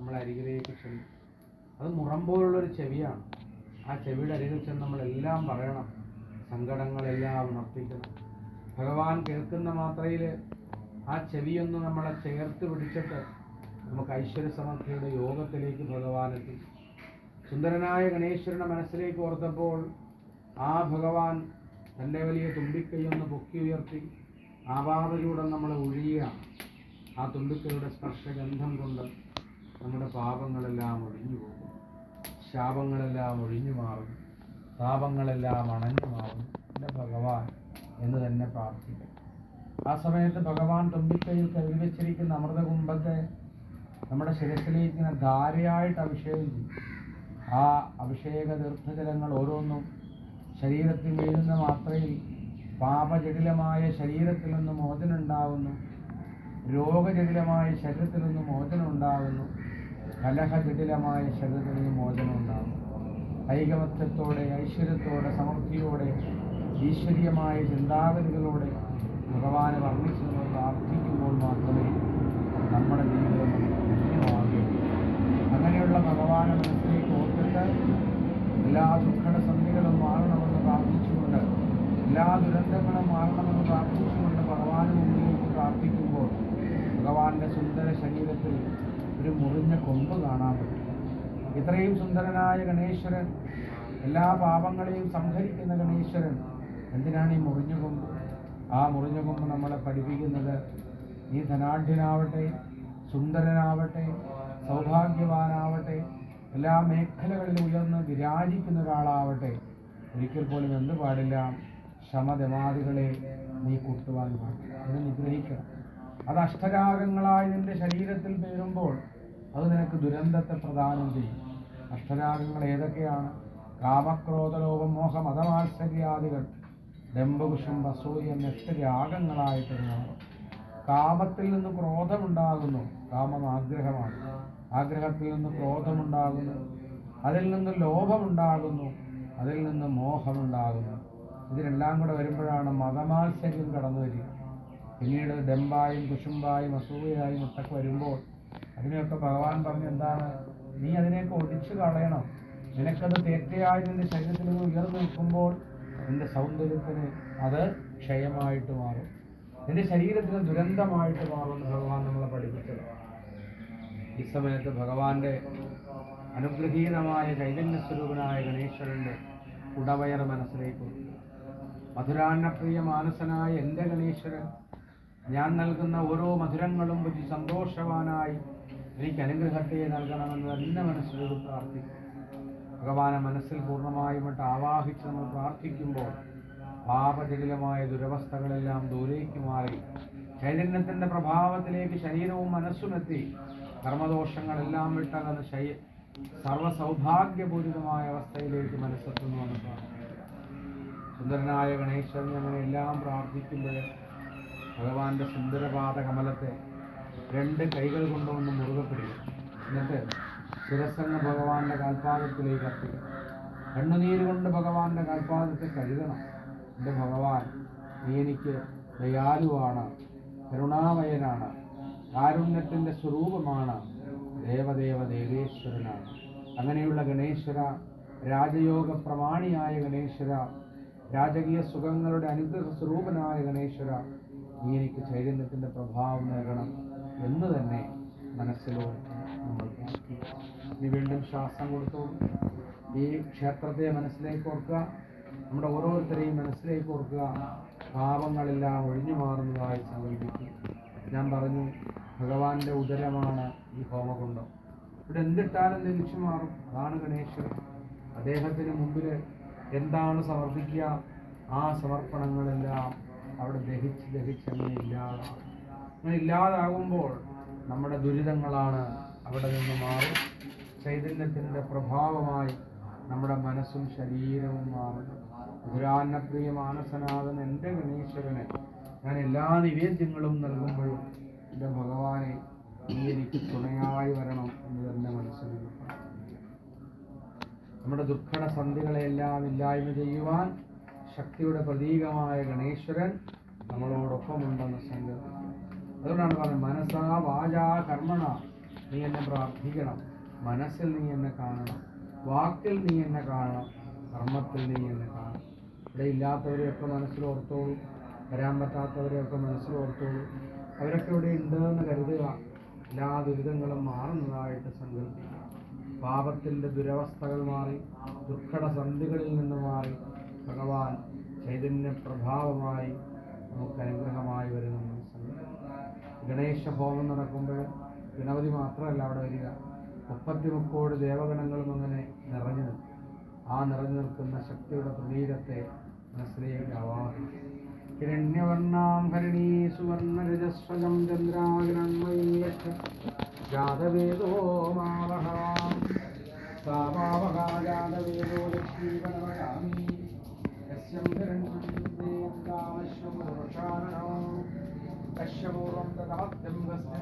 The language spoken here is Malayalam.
നമ്മളെ അരികിലേക്ക് ചെല്ലും. അത് മുറം പോലുള്ളൊരു ചെവിയാണ്. ആ ചെവിയുടെ അരികിൽ ചെന്ന് നമ്മളെല്ലാം പറയണം, സങ്കടങ്ങളെല്ലാം ഉണർത്തിക്കണം. ഭഗവാൻ കേൾക്കുന്ന മാത്രയിൽ ആ ചെവിയൊന്ന് നമ്മളെ ചേർത്ത് പിടിച്ചിട്ട് നമുക്ക് ഐശ്വര്യ സമൃദ്ധിയുടെ യോഗത്തിലേക്ക് ഭഗവാൻ എത്തി. സുന്ദരനായ ഗണേശ്വരനെ മനസ്സിലേക്ക് ഓർത്തപ്പോൾ ആ ഭഗവാൻ തൻ്റെ വലിയ തുമ്പിക്കൈയൊന്ന് പൊക്കി ഉയർത്തി ആപാദചൂടം നമ്മളെ ഒഴിയുകയാണ്. ആ തുമ്പിക്കൈയുടെ സ്പർശഗന്ധം കൊണ്ട് നമ്മുടെ പാപങ്ങളെല്ലാം ഒഴിഞ്ഞു പോകും, ശാപങ്ങളെല്ലാം ഒഴിഞ്ഞു മാറും, താപങ്ങളെല്ലാം അണഞ്ഞു മാറും എൻ്റെ ഭഗവാൻ എന്ന് തന്നെ പ്രാർത്ഥിക്കും. ആ സമയത്ത് ഭഗവാൻ തുമ്പിക്കൈയിൽ കരുതി വെച്ചിരിക്കുന്ന അമൃതകുംഭത്തെ നമ്മുടെ ശിരസിലേക്ക് ധാരയായിട്ട് അഭിഷേകം ചെയ്യും. ആ അഭിഷേക തീർത്ഥജലങ്ങൾ ഓരോന്നും ശരീരത്തിൽ വീഴുന്ന മാത്രയിൽ പാപജടിലമായ ശരീരത്തിൽ നിന്ന് മോചനം ഉണ്ടാകുന്നു, രോഗജടിലമായ ശരീരത്തിൽ നിന്ന് മോചനം ഉണ്ടാകുന്നു, കലഹജടിലമായ ശരീരത്തിൽ നിന്ന് മോചനം ഉണ്ടാകുന്നു. ഐകമത്യത്തോടെ, ഐശ്വര്യത്തോടെ, സമൃദ്ധിയോടെ, ഈശ്വരീയമായ ചിന്താഗതികളോടെ ഭഗവാനെ വർണ്ണിച്ച് നമ്മൾ പ്രാർത്ഥിക്കുമ്പോൾ മാത്രമേ നമ്മുടെ ജീവിതം ധന്യമാകുകയുള്ളൂ. അങ്ങനെയുള്ള ഭഗവാനെ മനസ്സിലേക്ക് ഓർത്തിട്ട് എല്ലാ ദുഃഖസന്ധികളും മാറണമെന്ന് പ്രാർത്ഥിച്ചുകൊണ്ട്, എല്ലാ ദുരന്തങ്ങളും മാറണമെന്ന് പ്രാർത്ഥിച്ചുകൊണ്ട് ഭഗവാന് മുമ്പിലേക്ക് പ്രാർത്ഥിക്കുമ്പോൾ ഭഗവാന്റെ സുന്ദര ശരീരത്തിൽ ഒരു മുറിഞ്ഞ കൊമ്പ് കാണാൻ പറ്റും. ഇത്രയും സുന്ദരനായ ഗണേശ്വരൻ, എല്ലാ പാപങ്ങളെയും സംഹരിക്കുന്ന ഗണേശ്വരൻ, എന്തിനാണ് ഈ മുറിഞ്ഞ കൊമ്പ്? ആ മുറിഞ്ഞ കൊമ്പ് നമ്മളെ പഠിപ്പിക്കുന്നത്, നീ ധനാഢ്യനാവട്ടെ, സുന്ദരനാവട്ടെ, സൗഭാഗ്യവാനാവട്ടെ, എല്ലാ മേഖലകളിലും ഉയർന്ന് വിരാജിക്കുന്ന ഒരാളാവട്ടെ, ഒരിക്കൽ പോലും എന്ത് പാടില്ല, ശമദമാദികളെ നീ കൂട്ടുവാൻ പാടില്ല, അതിനെ നിഗ്രഹിക്കണം. അത് അഷ്ടരാഗങ്ങളായി നിന്റെ ശരീരത്തിൽ പേരുമ്പോൾ അത് നിനക്ക് ദുരന്തത്തെ പ്രദാനം ചെയ്യും. അഷ്ടരാഗങ്ങൾ ഏതൊക്കെയാണ്? കാമക്രോധലോഭം മോഹ മതമാത്സര്യാദികൾ, ഡംബകുശുംഭ അസൂയ എന്ന 8 രാഗങ്ങളായിട്ട് മാറും. കാമത്തിൽ നിന്ന് ക്രോധമുണ്ടാകുന്നു, കാമം ആഗ്രഹമാണ്. ആഗ്രഹത്തിൽ നിന്ന് ക്രോധമുണ്ടാകുന്നു, അതിൽ നിന്ന് ലോഭമുണ്ടാകുന്നു, അതിൽ നിന്ന് മോഹമുണ്ടാകുന്നു. ഇതിനെല്ലാം കൂടെ വരുമ്പോഴാണ് മതമാത്സര്യം കടന്നു വരിക. പിന്നീട് ഡംബായും കുശുംബായും അസൂയയായും ഒക്കെ വരുമ്പോൾ അതിനെയൊക്കെ ഭഗവാൻ പറഞ്ഞ് എന്താണ്, നീ അതിനെയൊക്കെ ഒടിച്ചു കളയണം. നിനക്കത് തീർച്ചയായും നിന്റെ ശരീരത്തിൽ നിന്ന് ഉയർന്നു നിൽക്കുമ്പോൾ നിന്റെ സൗന്ദര്യത്തിന് അത് ക്ഷയമായിട്ട് മാറും, നിന്റെ ശരീരത്തിന് ദുരന്തമായിട്ട് മാറുമെന്ന് ഭഗവാൻ നമ്മളെ പഠിപ്പിച്ചത്. ഈ സമയത്ത് ഭഗവാന്റെ അനുഗ്രഹീതമായ ചൈതന്യസ്വരൂപനായ ഗണേശ്വരൻ്റെ ഉടവയർ മനസ്സിലേക്ക് മധുരാന്നപ്രിയ മാനസനായ എൻ്റെ ഗണേശ്വരൻ, ഞാൻ നൽകുന്ന ഓരോ മധുരങ്ങളും വെച്ച് സന്തോഷവാനായി എനിക്ക് അനുഗ്രഹത്തെ നൽകണമെന്ന് തന്നെ മനസ്സിലൂടെ പ്രാർത്ഥിക്കും. ഭഗവാനെ മനസ്സിൽ പൂർണ്ണമായും ആവാഹിച്ച് നമ്മൾ പ്രാർത്ഥിക്കുമ്പോൾ പാപജടിലമായ ദുരവസ്ഥകളെല്ലാം ദൂരേക്ക് മാറി ചൈതന്യത്തിൻ്റെ പ്രഭാവത്തിലേക്ക് ശരീരവും മനസ്സുമെത്തി കർമ്മദോഷങ്ങളെല്ലാം വിട്ടകന്ന് സർവ്വസൗഭാഗ്യപൂരിതമായ അവസ്ഥയിലേക്ക് മനസ്സെത്തുന്നുവെന്ന് പ്രാർത്ഥിക്കുക. സുന്ദരനായ ഗണേശ്വരൻ അങ്ങനെ എല്ലാം പ്രാർത്ഥിക്കുമ്പോൾ ഭഗവാന്റെ സുന്ദരപാദ കമലത്തെ 2 കൈകൾ കൊണ്ടുവന്ന് മുറുകെ പിടിക്കും. എന്നിട്ട് ശിരസെന്ന ഭഗവാന്റെ കാൽപാദത്തിലേക്ക് അർപ്പിക്കും. കണ്ണുനീര് കൊണ്ട് ഭഗവാന്റെ കാൽപാദത്തെ കഴുകണം. എൻ്റെ ഭഗവാൻ, നീ എനിക്ക് ദയാലുവാണ്, കരുണാമയനാണ്, കാരുണ്യത്തിൻ്റെ സ്വരൂപമാണ്, ദേവദേവ ദേവേശ്വരനാണ്. അങ്ങനെയുള്ള ഗണേശ്വര, രാജയോഗ പ്രമാണിയായ ഗണേശ്വര, രാജകീയ സുഖങ്ങളുടെ അനുഗ്രഹ സ്വരൂപനായ ഗണേശ്വര, നീ എനിക്ക് ചൈതന്യത്തിൻ്റെ പ്രഭാവം നൽകണം എന്ന് തന്നെ മനസ്സിലോർത്ത് നമ്മൾ പ്രാർത്ഥിക്കുക. ഇനി വീണ്ടും ശ്വാസം കൊടുത്തോളൂ. ഈ ക്ഷേത്രത്തെ മനസ്സിലേക്ക് ഓർക്കുക, നമ്മുടെ ഓരോരുത്തരെയും മനസ്സിലേക്ക് ഓർക്കുക. പാപങ്ങളെല്ലാം ഒഴിഞ്ഞു മാറുന്നതായി സങ്കല്പിക്കുക. ഞാൻ പറഞ്ഞു, ഭഗവാന്റെ ഉദരമാണ് ഈ ഹോമകുണ്ഡം. ഇവിടെ എന്തിട്ടാലും ലഭിച്ചു മാറും. അതാണ് ഗണേശ്വരൻ. അദ്ദേഹത്തിന് മുമ്പിൽ എന്താണ് സമർപ്പിക്കുക, ആ സമർപ്പണങ്ങളെല്ലാം അവിടെ ദഹിച്ചങ്ങനെ ഇല്ലാതാകും. അങ്ങനെ ഇല്ലാതാകുമ്പോൾ നമ്മുടെ ദുരിതങ്ങളാണ് അവിടെ നിന്ന് മാറും. ചൈതന്യത്തിൻ്റെ പ്രഭാവമായി നമ്മുടെ മനസ്സും ശരീരവും മാറും. മധുരാന്നപ്രിയ മാനസനാഥൻ എൻ്റെ ഗണേശ്വരനെ ഞാൻ എല്ലാ നിവേദ്യങ്ങളും നൽകുമ്പോഴും എൻ്റെ ഭഗവാനെ നീ എനിക്ക് തുണയായി വരണം എന്ന് തന്നെ മനസ്സിലാക്കുക. നമ്മുടെ ദുഃഖട സന്ധികളെല്ലാം ഇല്ലായ്മ ചെയ്യുവാൻ ശക്തിയുടെ പ്രതീകമായ ഗണേശ്വരൻ നമ്മളോടൊപ്പമുണ്ടെന്ന് സങ്കല്പിക്കുക. അതുകൊണ്ടാണ് പറഞ്ഞത്, മനസാ വാചാ കർമ്മണ നീ എന്നെ പ്രാർത്ഥിക്കണം. മനസ്സിൽ നീ എന്നെ കാണണം, വാക്കിൽ നീ എന്നെ കാണണം, കർമ്മത്തിൽ നീ എന്നെ കാണണം. ഇവിടെ ഇല്ലാത്തവരെയൊക്കെ മനസ്സിലോർത്തോളൂ, വരാൻ പറ്റാത്തവരെയൊക്കെ മനസ്സിലോർത്തോളൂ. അവരൊക്കെ ഇവിടെ ഉണ്ടെന്ന് കരുതുക. എല്ലാ ദുരിതങ്ങളും മാറുന്നതായിട്ട് സങ്കല്പിക്കുക. പാപത്തിൻ്റെ ദുരവസ്ഥകൾ മാറി, ദുഃഖട സന്ധികളിൽ നിന്ന് മാറി ഭഗവാൻ ചൈതന്യ പ്രഭാവമായി നമുക്ക് അനുഗ്രഹമായി വരുമെന്ന് സങ്കല്പിക്കുക. ഗണേശ ഹോമം നടക്കുമ്പോൾ ഗണപതി മാത്രമല്ല അവിടെ വരിക, 33 ദേവഗണങ്ങളും അങ്ങനെ നിറഞ്ഞു നിൽക്കും. ആ നിറഞ്ഞു നിൽക്കുന്ന ശക്തിയുടെ പ്രതീകത്തെ മനസ്സിലേക്ക് ആവാഹിക്കും. ഹിരണ്യവർണ്ണാം ഹരിണീ സുവർണരജസ്വജം ചന്ദ്രാഗ്രന്മയീ ജാതവേദോ മാവഹാം സാമാവഹാ ജാതവേദോ ലക്ഷ്മീപരമകാമീ യസ്യം ഹിരണ്യം ദേവം കാമശ്വം പുരുഷാരണോ കശ്യപൂർവം തദമത്യം